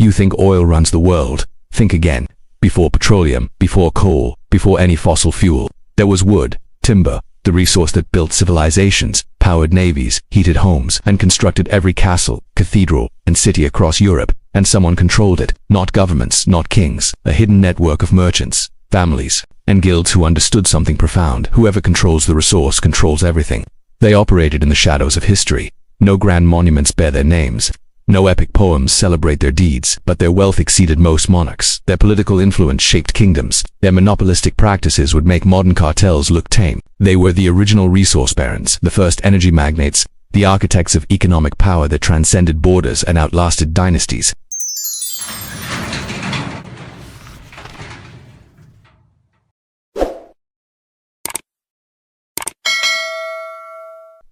You think oil runs the world? Think again. Before petroleum, before coal, before any fossil fuel, there was wood, timber, the resource that built civilizations, powered navies, heated homes, and constructed every castle, cathedral, and city across Europe, and someone controlled it, not governments, not kings, a hidden network of merchants, families, and guilds who understood something profound. Whoever controls the resource controls everything. They operated in the shadows of history. No grand monuments bear their names. No epic poems celebrate their deeds, but their wealth exceeded most monarchs. Their political influence shaped kingdoms. Their monopolistic practices would make modern cartels look tame. They were the original resource barons, the first energy magnates, the architects of economic power that transcended borders and outlasted dynasties.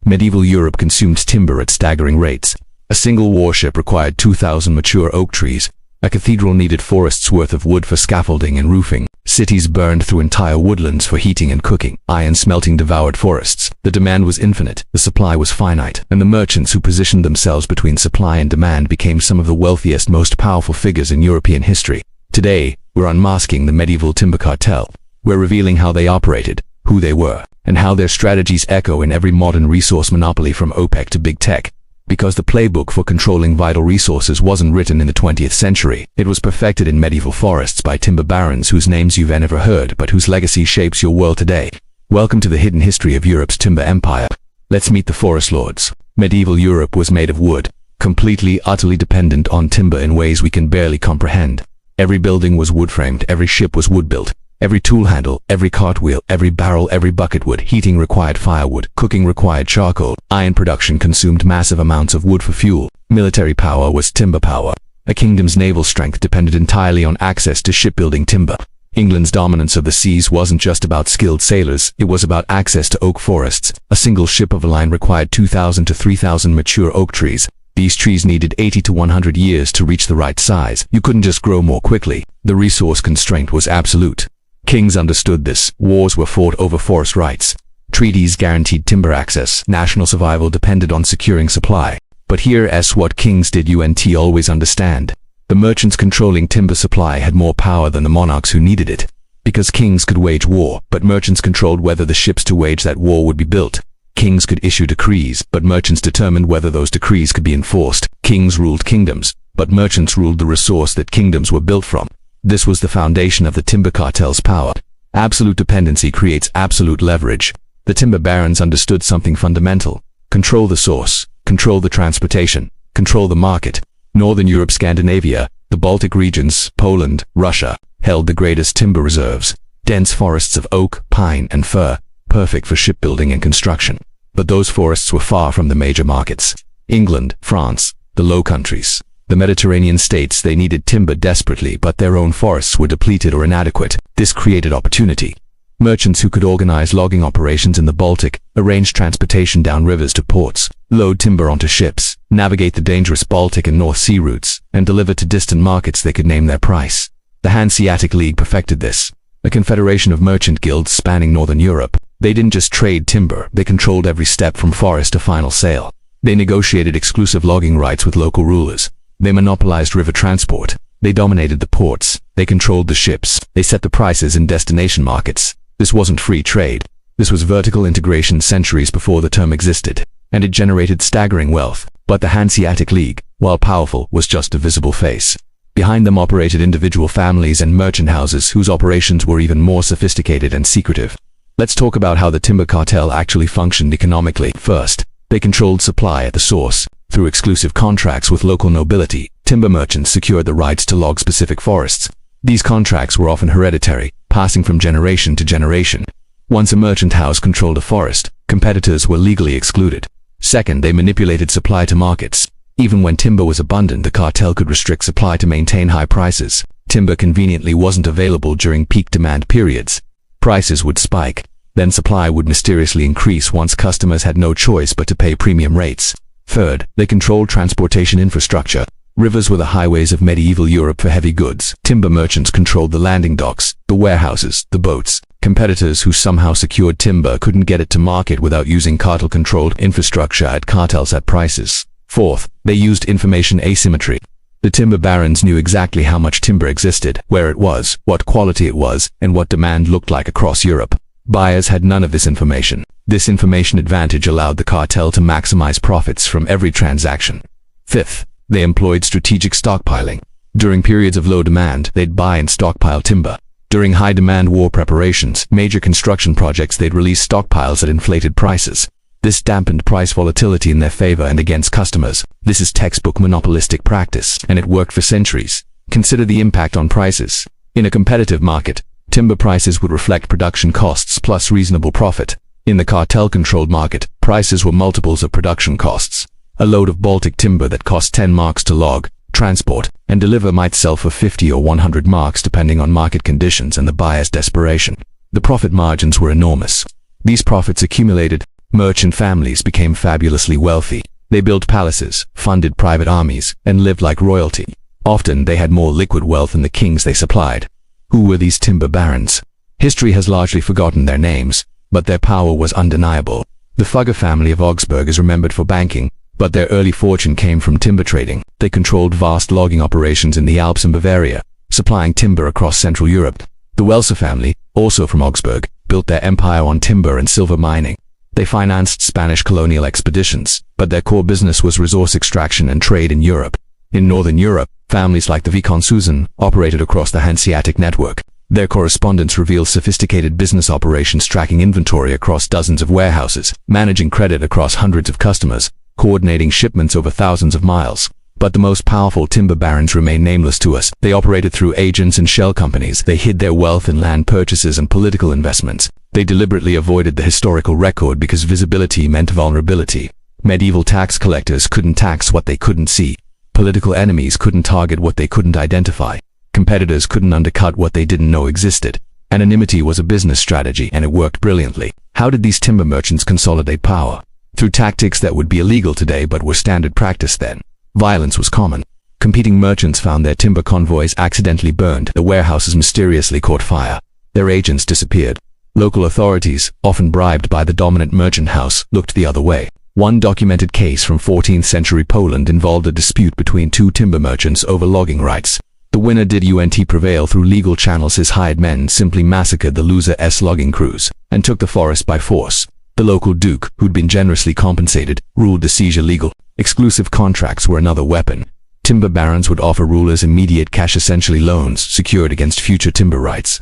Medieval Europe consumed timber at staggering rates. A single warship required 2,000 mature oak trees. A cathedral needed forests worth of wood for scaffolding and roofing. Cities burned through entire woodlands for heating and cooking. Iron smelting devoured forests. The demand was infinite, the supply was finite, and the merchants who positioned themselves between supply and demand became some of the wealthiest, most powerful figures in European history. Today, we're unmasking the medieval timber cartel. We're revealing how they operated, who they were, and how their strategies echo in every modern resource monopoly from OPEC to big tech. Because the playbook for controlling vital resources wasn't written in the 20th century, it was perfected in medieval forests by timber barons whose names you've never heard but whose legacy shapes your world today. Welcome to the hidden history of Europe's timber empire. Let's meet the forest lords. Medieval Europe was made of wood, completely, utterly dependent on timber in ways we can barely comprehend. Every building was wood-framed, every ship was wood-built. Every tool handle, every cartwheel, every barrel, every bucket wood. Heating required firewood, cooking required charcoal. Iron production consumed massive amounts of wood for fuel. Military power was timber power. A kingdom's naval strength depended entirely on access to shipbuilding timber. England's dominance of the seas wasn't just about skilled sailors, it was about access to oak forests. A single ship of a line required 2,000 to 3,000 mature oak trees. These trees needed 80 to 100 years to reach the right size. You couldn't just grow more quickly. The resource constraint was absolute. Kings understood this. Wars were fought over forest rights. Treaties guaranteed timber access. National survival depended on securing supply. But here's what kings did always understand. The merchants controlling timber supply had more power than the monarchs who needed it. Because kings could wage war, but merchants controlled whether the ships to wage that war would be built. Kings could issue decrees, but merchants determined whether those decrees could be enforced. Kings ruled kingdoms, but merchants ruled the resource that kingdoms were built from. This was the foundation of the timber cartel's power. Absolute dependency creates absolute leverage. The timber barons understood something fundamental. Control the source, control the transportation, control the market. Northern Europe, Scandinavia, the Baltic regions, Poland, Russia, held the greatest timber reserves. Dense forests of oak, pine, and fir, perfect for shipbuilding and construction. But those forests were far from the major markets. England, France, the Low Countries, the Mediterranean states, they needed timber desperately, but their own forests were depleted or inadequate. This created opportunity. Merchants who could organize logging operations in the Baltic, arrange transportation down rivers to ports, load timber onto ships, navigate the dangerous Baltic and North Sea routes, and deliver to distant markets they could name their price. The Hanseatic League perfected this. A confederation of merchant guilds spanning Northern Europe. They didn't just trade timber, they controlled every step from forest to final sale. They negotiated exclusive logging rights with local rulers. They monopolized river transport. They dominated the ports. They controlled the ships. They set the prices in destination markets. This wasn't free trade. This was vertical integration centuries before the term existed, and it generated staggering wealth. But the Hanseatic League, while powerful, was just a visible face. Behind them operated individual families and merchant houses whose operations were even more sophisticated and secretive. Let's talk about how the timber cartel actually functioned economically. First, they controlled supply at the source. Through exclusive contracts with local nobility, timber merchants secured the rights to log specific forests. These contracts were often hereditary, passing from generation to generation. Once a merchant house controlled a forest, competitors were legally excluded. Second, they manipulated supply to markets. Even when timber was abundant, the cartel could restrict supply to maintain high prices. Timber conveniently wasn't available during peak demand periods. Prices would spike. Then supply would mysteriously increase once customers had no choice but to pay premium rates. Third, they controlled transportation infrastructure. Rivers were the highways of medieval Europe for heavy goods. Timber merchants controlled the landing docks, the warehouses, the boats. Competitors who somehow secured timber couldn't get it to market without using cartel-controlled infrastructure at cartels at prices. Fourth, they used information asymmetry. The timber barons knew exactly how much timber existed, where it was, what quality it was, and what demand looked like across Europe. Buyers had none of this information. This information advantage allowed the cartel to maximize profits from every transaction. Fifth, they employed strategic stockpiling. During periods of low demand, they'd buy and stockpile timber. During high-demand war preparations, major construction projects, they'd release stockpiles at inflated prices. This dampened price volatility in their favor and against customers. This is textbook monopolistic practice, and it worked for centuries. Consider the impact on prices. In a competitive market, timber prices would reflect production costs plus reasonable profit. In the cartel-controlled market, prices were multiples of production costs. A load of Baltic timber that cost 10 marks to log, transport, and deliver might sell for 50 or 100 marks depending on market conditions and the buyer's desperation. The profit margins were enormous. These profits accumulated. Merchant families became fabulously wealthy. They built palaces, funded private armies, and lived like royalty. Often they had more liquid wealth than the kings they supplied. Who were these timber barons? History has largely forgotten their names, but their power was undeniable. The Fugger family of Augsburg is remembered for banking, but their early fortune came from timber trading. They controlled vast logging operations in the Alps and Bavaria, supplying timber across Central Europe. The Welser family, also from Augsburg, built their empire on timber and silver mining. They financed Spanish colonial expeditions, but their core business was resource extraction and trade in Europe. In Northern Europe, families like the Vicomte operated across the Hanseatic network. Their correspondence reveals sophisticated business operations tracking inventory across dozens of warehouses, managing credit across hundreds of customers, coordinating shipments over thousands of miles. But the most powerful timber barons remain nameless to us. They operated through agents and shell companies. They hid their wealth in land purchases and political investments. They deliberately avoided the historical record because visibility meant vulnerability. Medieval tax collectors couldn't tax what they couldn't see. Political enemies couldn't target what they couldn't identify. Competitors couldn't undercut what they didn't know existed. Anonymity was a business strategy, and it worked brilliantly. How did these timber merchants consolidate power? Through tactics that would be illegal today but were standard practice then. Violence was common. Competing merchants found their timber convoys accidentally burned. The warehouses mysteriously caught fire. Their agents disappeared. Local authorities, often bribed by the dominant merchant house, looked the other way. One documented case from 14th century Poland involved a dispute between two timber merchants over logging rights. The winner did prevail through legal channels. His hired men simply massacred the loser's logging crews and took the forest by force. The local duke, who'd been generously compensated, ruled the seizure legal. Exclusive contracts were another weapon. Timber barons would offer rulers immediate cash, essentially loans, secured against future timber rights.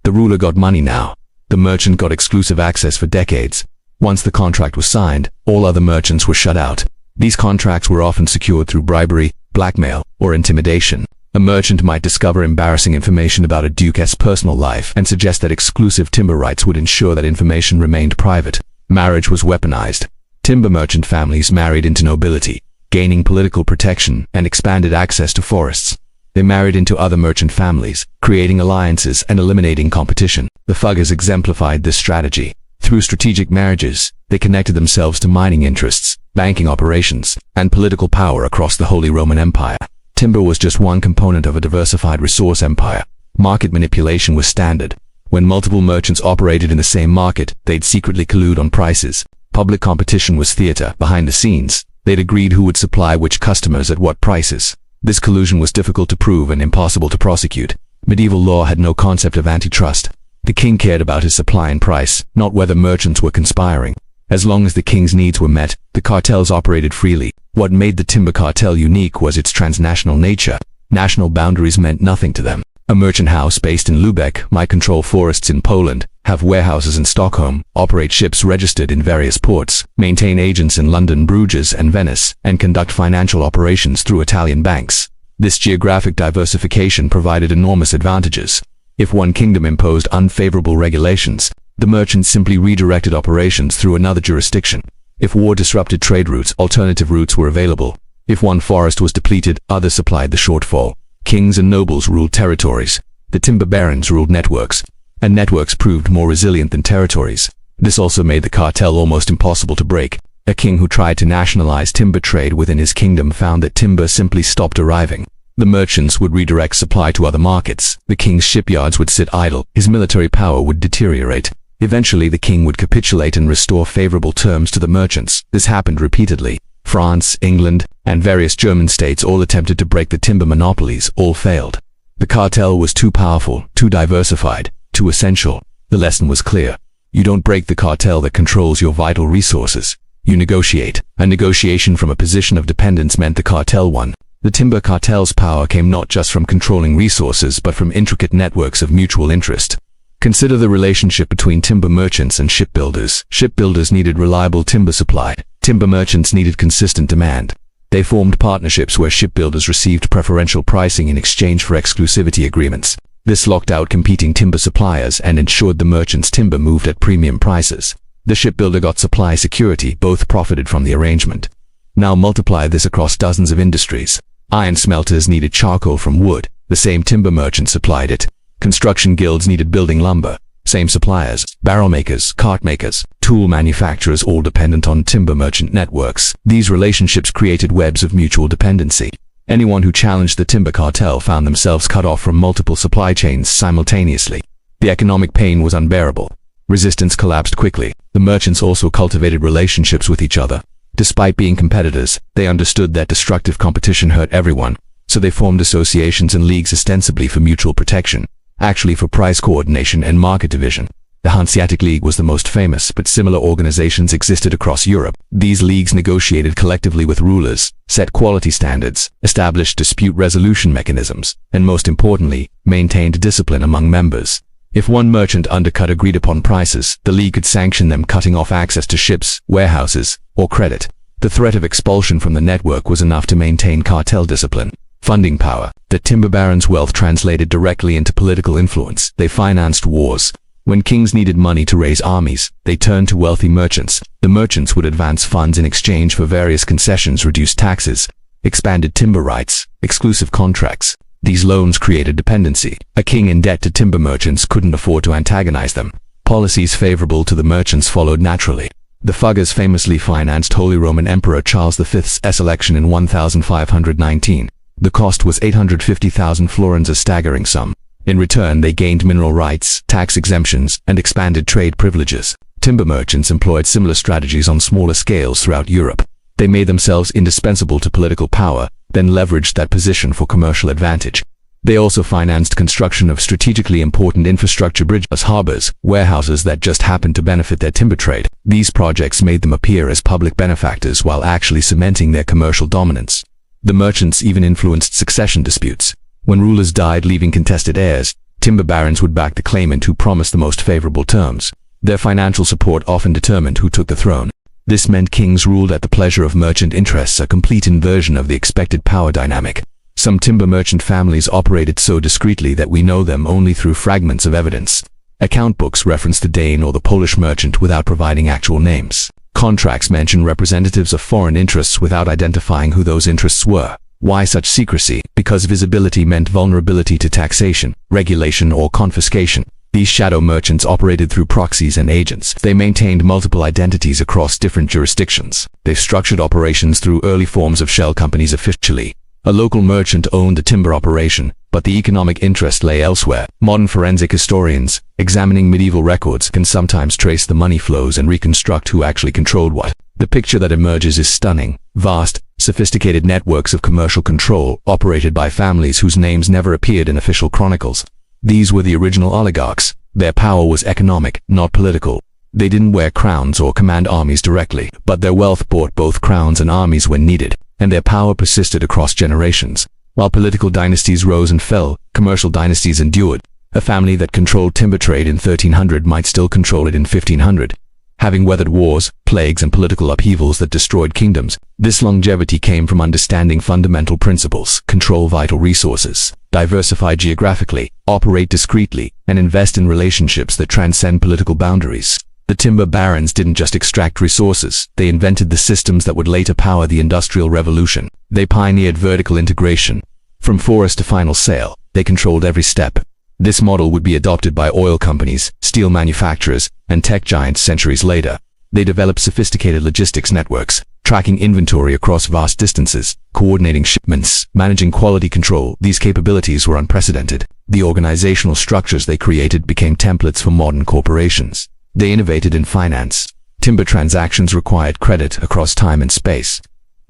The ruler got money now. The merchant got exclusive access for decades. Once the contract was signed, all other merchants were shut out. These contracts were often secured through bribery, blackmail, or intimidation. A merchant might discover embarrassing information about a duke's personal life and suggest that exclusive timber rights would ensure that information remained private. Marriage was weaponized. Timber merchant families married into nobility, gaining political protection and expanded access to forests. They married into other merchant families, creating alliances and eliminating competition. The Fuggers exemplified this strategy. Through strategic marriages, they connected themselves to mining interests, banking operations, and political power across the Holy Roman Empire. Timber was just one component of a diversified resource empire. Market manipulation was standard. When multiple merchants operated in the same market, they'd secretly collude on prices. Public competition was theater. Behind the scenes, they'd agreed who would supply which customers at what prices. This collusion was difficult to prove and impossible to prosecute. Medieval law had no concept of antitrust. The king cared about his supply and price, not whether merchants were conspiring. As long as the king's needs were met, the cartels operated freely. What made the timber cartel unique was its transnational nature. National boundaries meant nothing to them. A merchant house based in Lubeck might control forests in Poland, have warehouses in Stockholm, operate ships registered in various ports, maintain agents in London, Bruges, and Venice, and conduct financial operations through Italian banks. This geographic diversification provided enormous advantages. If one kingdom imposed unfavorable regulations, the merchants simply redirected operations through another jurisdiction. If war disrupted trade routes, alternative routes were available. If one forest was depleted, others supplied the shortfall. Kings and nobles ruled territories. The timber barons ruled networks, and networks proved more resilient than territories. This also made the cartel almost impossible to break. A king who tried to nationalize timber trade within his kingdom found that timber simply stopped arriving. The merchants would redirect supply to other markets. The king's shipyards would sit idle. His military power would deteriorate. Eventually, the king would capitulate and restore favorable terms to the merchants. This happened repeatedly. France, England, and various German states all attempted to break the timber monopolies, all failed. The cartel was too powerful, too diversified, too essential. The lesson was clear. You don't break the cartel that controls your vital resources. You negotiate. A negotiation from a position of dependence meant the cartel won. The timber cartel's power came not just from controlling resources but from intricate networks of mutual interest. Consider the relationship between timber merchants and shipbuilders. Shipbuilders needed reliable timber supply. Timber merchants needed consistent demand. They formed partnerships where shipbuilders received preferential pricing in exchange for exclusivity agreements. This locked out competing timber suppliers and ensured the merchant's timber moved at premium prices. The shipbuilder got supply security, both profited from the arrangement. Now multiply this across dozens of industries. Iron smelters needed charcoal from wood. The same timber merchant supplied it. Construction guilds needed building lumber. Same suppliers. Barrel makers, cart makers, tool manufacturers, all dependent on timber merchant networks. These relationships created webs of mutual dependency. Anyone who challenged the timber cartel found themselves cut off from multiple supply chains simultaneously. The economic pain was unbearable. Resistance collapsed quickly. The merchants also cultivated relationships with each other. Despite being competitors, they understood that destructive competition hurt everyone, so they formed associations and leagues ostensibly for mutual protection, actually for price coordination and market division. The Hanseatic League was the most famous, but similar organizations existed across Europe. These leagues negotiated collectively with rulers, set quality standards, established dispute resolution mechanisms, and most importantly, maintained discipline among members. If one merchant undercut agreed-upon prices, the league could sanction them, cutting off access to ships, warehouses, or credit. The threat of expulsion from the network was enough to maintain cartel discipline. Funding power. The timber barons' wealth translated directly into political influence. They financed wars. When kings needed money to raise armies, they turned to wealthy merchants. The merchants would advance funds in exchange for various concessions, reduced taxes, expanded timber rights, exclusive contracts. These loans created dependency. A king in debt to timber merchants couldn't afford to antagonize them. Policies favorable to the merchants followed naturally. The Fuggers famously financed Holy Roman Emperor Charles V's election in 1519. The cost was 850,000 florins, a staggering sum. In return, they gained mineral rights, tax exemptions, and expanded trade privileges. Timber merchants employed similar strategies on smaller scales throughout Europe. They made themselves indispensable to political power, then leveraged that position for commercial advantage. They also financed construction of strategically important infrastructure, bridges, harbors, warehouses that just happened to benefit their timber trade. These projects made them appear as public benefactors while actually cementing their commercial dominance. The merchants even influenced succession disputes. When rulers died leaving contested heirs, timber barons would back the claimant who promised the most favorable terms. Their financial support often determined who took the throne. This meant kings ruled at the pleasure of merchant interests, a complete inversion of the expected power dynamic. Some timber merchant families operated so discreetly that we know them only through fragments of evidence. Account books reference the Dane or the Polish merchant without providing actual names. Contracts mention representatives of foreign interests without identifying who those interests were. Why such secrecy? Because visibility meant vulnerability to taxation, regulation, or confiscation. These shadow merchants operated through proxies and agents. They maintained multiple identities across different jurisdictions. They structured operations through early forms of shell companies officially. A local merchant owned the timber operation, but the economic interest lay elsewhere. Modern forensic historians, examining medieval records, can sometimes trace the money flows and reconstruct who actually controlled what. The picture that emerges is stunning. Vast, sophisticated networks of commercial control operated by families whose names never appeared in official chronicles. These were the original oligarchs. Their power was economic, not political. They didn't wear crowns or command armies directly, but their wealth bought both crowns and armies when needed, and their power persisted across generations. While political dynasties rose and fell, commercial dynasties endured. A family that controlled timber trade in 1300 might still control it in 1500. Having weathered wars, plagues, and political upheavals that destroyed kingdoms, this longevity came from understanding fundamental principles: control vital resources, diversify geographically, operate discreetly, and invest in relationships that transcend political boundaries. The timber barons didn't just extract resources, they invented the systems that would later power the Industrial Revolution. They pioneered vertical integration. From forest to final sale, they controlled every step. This model would be adopted by oil companies, steel manufacturers, and tech giants centuries later. They developed sophisticated logistics networks, tracking inventory across vast distances, coordinating shipments, managing quality control. These capabilities were unprecedented. The organizational structures they created became templates for modern corporations. They innovated in finance. Timber transactions required credit across time and space.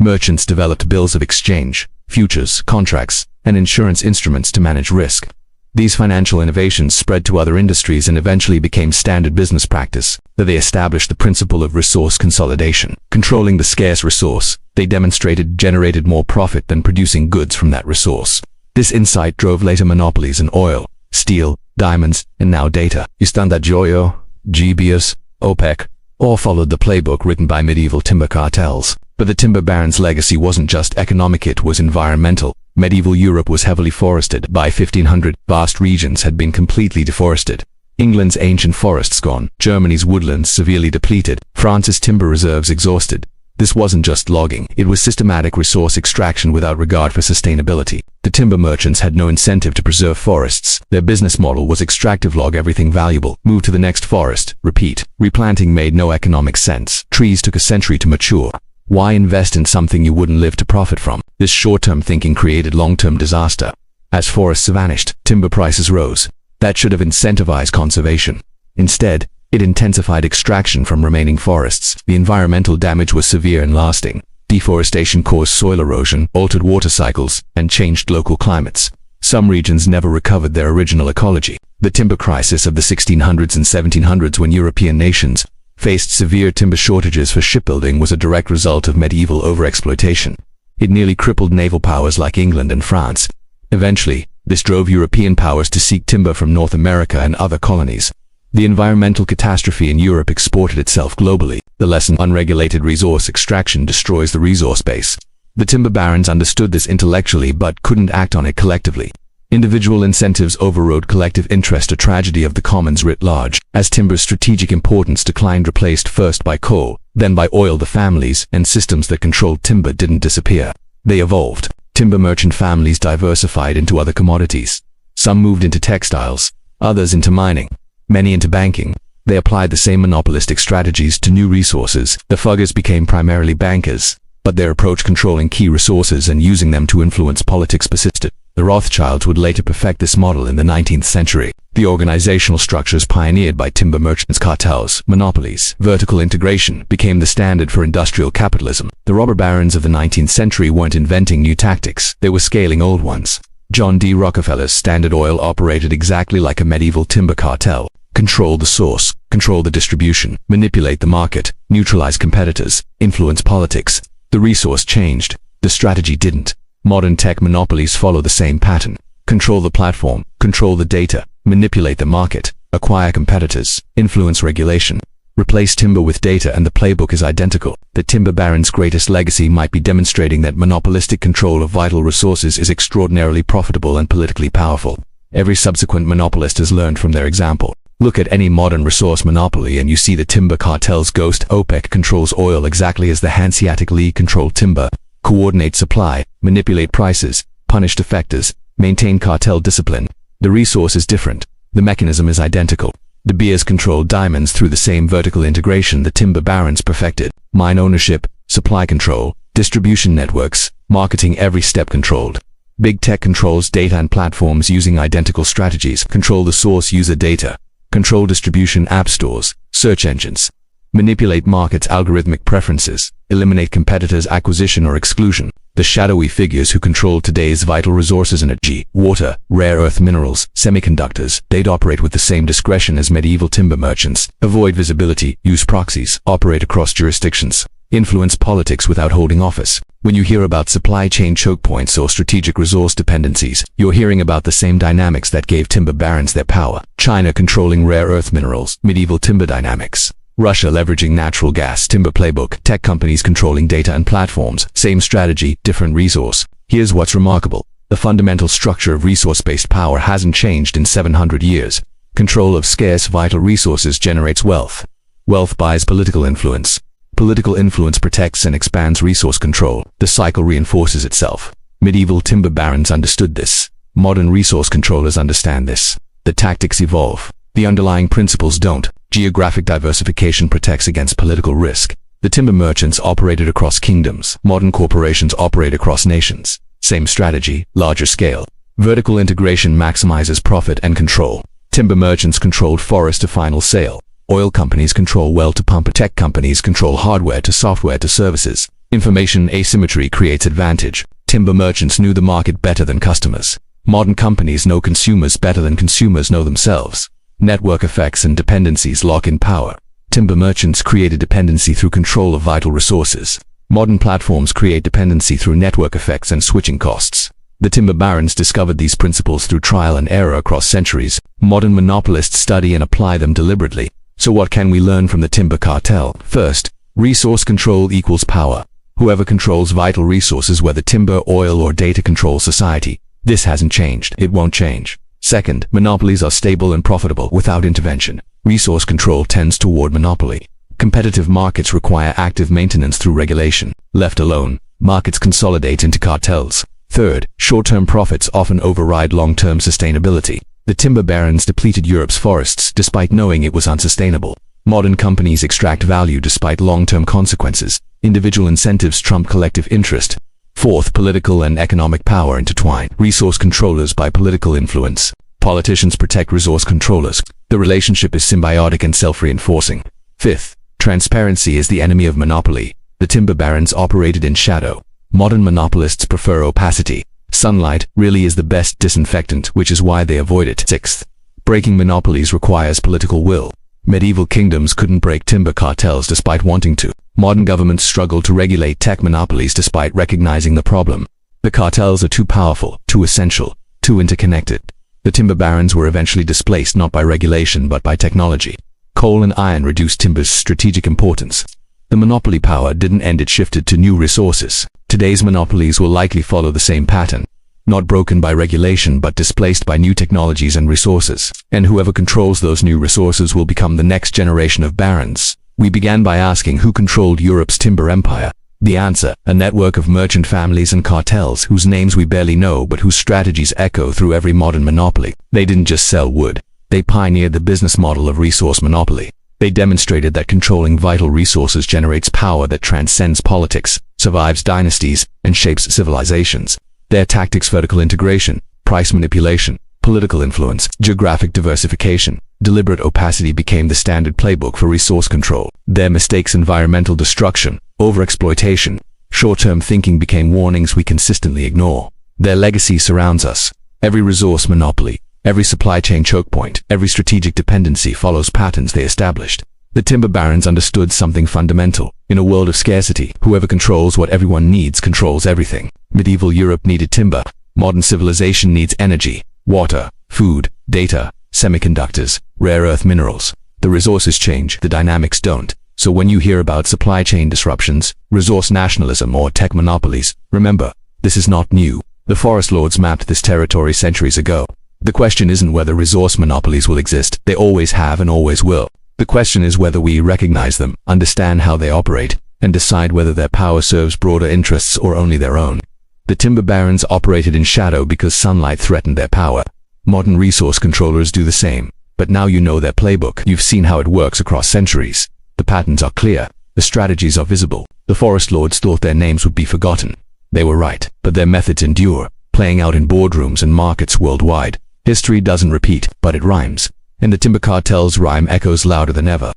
Merchants developed bills of exchange, futures, contracts, and insurance instruments to manage risk. These financial innovations spread to other industries and eventually became standard business practice. They established the principle of resource consolidation. Controlling the scarce resource, they demonstrated generated more profit than producing goods from that resource. This insight drove later monopolies in oil, steel, diamonds, and now data. Standard Joyo, GBS, OPEC, all followed the playbook written by medieval timber cartels. But the timber barons' legacy wasn't just economic, it was environmental. Medieval Europe was heavily forested. By 1500, vast regions had been completely deforested. England's ancient forests gone, Germany's woodlands severely depleted, France's timber reserves exhausted. This wasn't just logging, it was systematic resource extraction without regard for sustainability. The timber merchants had no incentive to preserve forests. Their business model was extractive: log everything valuable, move to the next forest, repeat. Replanting made no economic sense. Trees took a century to mature. Why invest in something you wouldn't live to profit from? This short-term thinking created long-term disaster. As forests vanished, timber prices rose. That should have incentivized conservation. Instead, it intensified extraction from remaining forests. The environmental damage was severe and lasting. Deforestation caused soil erosion, altered water cycles, and changed local climates. Some regions never recovered their original ecology. The timber crisis of the 1600s and 1700s, when European nations faced severe timber shortages for shipbuilding, was a direct result of medieval overexploitation. It nearly crippled naval powers like England and France. Eventually, this drove European powers to seek timber from North America and other colonies. The environmental catastrophe in Europe exported itself globally. The lesson: unregulated resource extraction destroys the resource base. The timber barons understood this intellectually but couldn't act on it collectively. Individual incentives overrode collective interest, a tragedy of the commons writ large. As timber's strategic importance declined, replaced first by coal, then by oil, the families and systems that controlled timber didn't disappear. They evolved. Timber merchant families diversified into other commodities. Some moved into textiles, others into mining, many into banking. They applied the same monopolistic strategies to new resources. The Fuggers became primarily bankers, but their approach controlling key resources and using them to influence politics persisted. The Rothschilds would later perfect this model in the 19th century. The organizational structures pioneered by timber merchants, cartels, monopolies, vertical integration, became the standard for industrial capitalism. The robber barons of the 19th century weren't inventing new tactics, they were scaling old ones. John D. Rockefeller's Standard Oil operated exactly like a medieval timber cartel. Control the source, control the distribution, manipulate the market, neutralize competitors, influence politics. The resource changed, the strategy didn't. Modern tech monopolies follow the same pattern. Control the platform, control the data, manipulate the market, acquire competitors, influence regulation. Replace timber with data and the playbook is identical. The timber baron's greatest legacy might be demonstrating that monopolistic control of vital resources is extraordinarily profitable and politically powerful. Every subsequent monopolist has learned from their example. Look at any modern resource monopoly and you see the timber cartel's ghost. OPEC controls oil exactly as the Hanseatic League controlled timber. Coordinate supply, manipulate prices, punish defectors, maintain cartel discipline. The resource is different. The mechanism is identical. De Beers controlled diamonds through the same vertical integration the timber barons perfected. Mine ownership, supply control, distribution networks, marketing, every step controlled. Big tech controls data and platforms using identical strategies. Control the source, user data. Control distribution, app stores, search engines. Manipulate markets, algorithmic preferences. Eliminate competitors' acquisition or exclusion. The shadowy figures who control today's vital resources: energy, water, rare earth minerals, semiconductors. They'd operate with the same discretion as medieval timber merchants. Avoid visibility, use proxies, operate across jurisdictions. Influence politics without holding office. When you hear about supply chain choke points or strategic resource dependencies, you're hearing about the same dynamics that gave timber barons their power. China controlling rare earth minerals, medieval timber dynamics. Russia leveraging natural gas, timber playbook. Tech companies controlling data and platforms, same strategy, different resource. Here's what's remarkable. The fundamental structure of resource-based power hasn't changed in 700 years. Control of scarce vital resources generates wealth. Wealth buys political influence. Political influence protects and expands resource control. The cycle reinforces itself. Medieval timber barons understood this. Modern resource controllers understand this. The tactics evolve. The underlying principles don't. Geographic diversification protects against political risk. The timber merchants operated across kingdoms. Modern corporations operate across nations. Same strategy, larger scale. Vertical integration maximizes profit and control. Timber merchants controlled forest to final sale. Oil companies control well to pump. Tech companies control hardware to software to services. Information asymmetry creates advantage. Timber merchants knew the market better than customers. Modern companies know consumers better than consumers know themselves. Network effects and dependencies lock in power. Timber merchants created dependency through control of vital resources. Modern platforms create dependency through network effects and switching costs. The timber barons discovered these principles through trial and error across centuries. Modern monopolists study and apply them deliberately. So what can we learn from the timber cartel? First, resource control equals power. Whoever controls vital resources, whether timber, oil, or data, controls society. This hasn't changed. It won't change. Second, monopolies are stable and profitable without intervention. Resource control tends toward monopoly. Competitive markets require active maintenance through regulation. Left alone, markets consolidate into cartels. Third, short-term profits often override long-term sustainability. The timber barons depleted Europe's forests despite knowing it was unsustainable. Modern companies extract value despite long-term consequences. Individual incentives trump collective interest. Fourth, political and economic power intertwine. Resource controllers buy political influence. Politicians protect resource controllers. The relationship is symbiotic and self-reinforcing. Fifth, transparency is the enemy of monopoly. The timber barons operated in shadow. Modern monopolists prefer opacity. Sunlight really is the best disinfectant, which is why they avoid it. Sixth, breaking monopolies requires political will. Medieval kingdoms couldn't break timber cartels despite wanting to. Modern governments struggle to regulate tech monopolies despite recognizing the problem. The cartels are too powerful, too essential, too interconnected. The timber barons were eventually displaced not by regulation but by technology. Coal and iron reduced timber's strategic importance. The monopoly power didn't end, it shifted to new resources. Today's monopolies will likely follow the same pattern. Not broken by regulation but displaced by new technologies and resources. And whoever controls those new resources will become the next generation of barons. We began by asking who controlled Europe's timber empire. The answer, a network of merchant families and cartels whose names we barely know but whose strategies echo through every modern monopoly. They didn't just sell wood. They pioneered the business model of resource monopoly. They demonstrated that controlling vital resources generates power that transcends politics, survives dynasties, and shapes civilizations. Their tactics: vertical integration, price manipulation, political influence, geographic diversification, deliberate opacity became the standard playbook for resource control. Their mistakes: environmental destruction, overexploitation, short-term thinking became warnings we consistently ignore. Their legacy surrounds us. Every resource monopoly, every supply chain choke point, every strategic dependency follows patterns they established. The timber barons understood something fundamental. In a world of scarcity, whoever controls what everyone needs controls everything. Medieval Europe needed timber. Modern civilization needs energy, water, food, data, semiconductors, rare earth minerals. The resources change, the dynamics don't. So when you hear about supply chain disruptions, resource nationalism, or tech monopolies, remember, this is not new. The forest lords mapped this territory centuries ago. The question isn't whether resource monopolies will exist. They always have and always will. The question is whether we recognize them, understand how they operate, and decide whether their power serves broader interests or only their own. The timber barons operated in shadow because sunlight threatened their power. Modern resource controllers do the same. But now you know their playbook. You've seen how it works across centuries. The patterns are clear. The strategies are visible. The forest lords thought their names would be forgotten. They were right, but their methods endure, playing out in boardrooms and markets worldwide. History doesn't repeat, but it rhymes. And the timber cartel's rhyme echoes louder than ever.